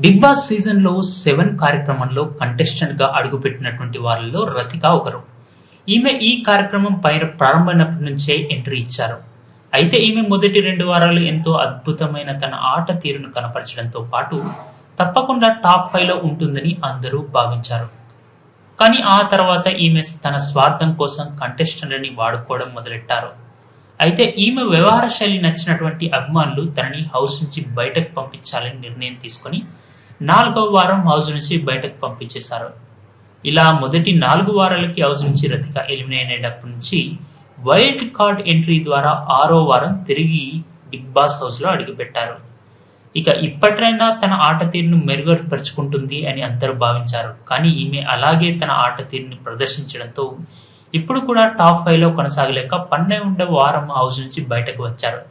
Big boss సీజన్లో 7 కార్యక్రమంలో కంటెస్టెంట్గా అడుగుపెట్టినటువంటి వాళ్ళలో రతిక ఒకరు. ఈమె ఈ కార్యక్రమం పైన ప్రారంభమైనప్పటి నుంచే ఎంట్రీ ఇచ్చారు. అయితే ఈమె మొదటి 2 వారాలు ఎంతో అద్భుతమైన తన ఆట తీరును కనపరచడంతో పాటు తప్పకుండా టాప్ 5లో ఉంటుందని అందరూ భావించారు. కానీ ఆ తర్వాత ఈమె తన స్వార్థం కోసం కంటెస్టెంట్లని వాడుకోవడం మొదలెట్టారు. అయితే ఈమె వ్యవహార శైలి నచ్చినటువంటి అభిమానులు తనని హౌస్ నుంచి బయటకు పంపించాలని నిర్ణయం తీసుకొని 4వ వారం హౌస్ నుంచి బయటకు పంపించేశారు. ఇలా మొదటి 4 వారాలకి హౌస్ నుంచి రతిక ఎలిమినేట్ అయినప్పటి నుంచి వైల్డ్ కార్డ్ ఎంట్రీ ద్వారా 6వ వారం తిరిగి బిగ్ బాస్ హౌస్ లో అడుగుపెట్టారు. ఇక ఇప్పటికైనా తన ఆట తీరును మెరుగుపరుచుకుంటుంది అని అందరూ భావించారు. కానీ ఈమె అలాగే తన ఆట తీరుని ప్రదర్శించడంతో ఇప్పుడు కూడా టాప్ 5లో కొనసాగలేక 12వ వారం హౌస్ నుంచి బయటకు వచ్చారు.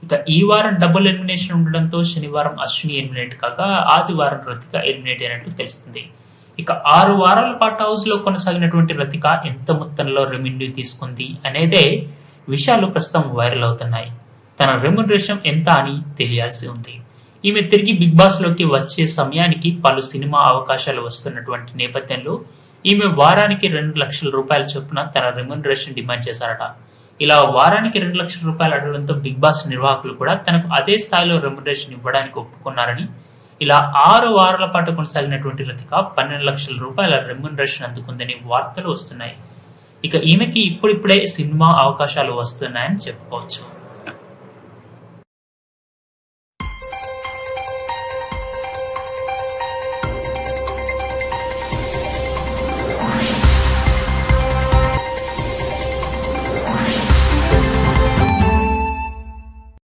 ఇక ఈ వారం డబుల్ ఎలిమినేషన్ ఉండడంతో శనివారం అశ్విని ఎలిమినేట్ కాగా ఆదివారం రతిక ఎలిమినేట్ అయినట్టు తెలుస్తుంది. ఇక 6 వారాల పాటు హౌస్ లో కొనసాగినటువంటి రతిక ఎంత మొత్తంలో రెమ్యూనరేషన్ తీసుకుంది అనేదే విషయాలు ప్రస్తుతం వైరల్ అవుతున్నాయి. తన రెమ్యూనరేషన్ ఎంత అని తెలియాల్సి ఉంది. ఈమె తిరిగి బిగ్ బాస్ లోకి వచ్చే సమయానికి పలు సినిమా అవకాశాలు వస్తున్నటువంటి నేపథ్యంలో ఈమె వారానికి 2 లక్షల రూపాయల చొప్పున తన రెమ్యూనరేషన్ డిమాండ్ చేశారట. ఇలా వారానికి 2 లక్షల రూపాయలు అడగడంతో బిగ్ బాస్ నిర్వాహకులు కూడా తనకు అదే స్థాయిలో రెమ్యూనరేషన్ ఇవ్వడానికి ఒప్పుకున్నారని, ఇలా 6 వారాల పాటు కొనసాగినటువంటి రతిక 12 లక్షల రూపాయల రెమ్యూనరేషన్ అందుకుందని వార్తలు వస్తున్నాయి. ఇక ఈమెకి ఇప్పుడిప్పుడే సినిమా అవకాశాలు వస్తున్నాయని చెప్పుకోవచ్చు.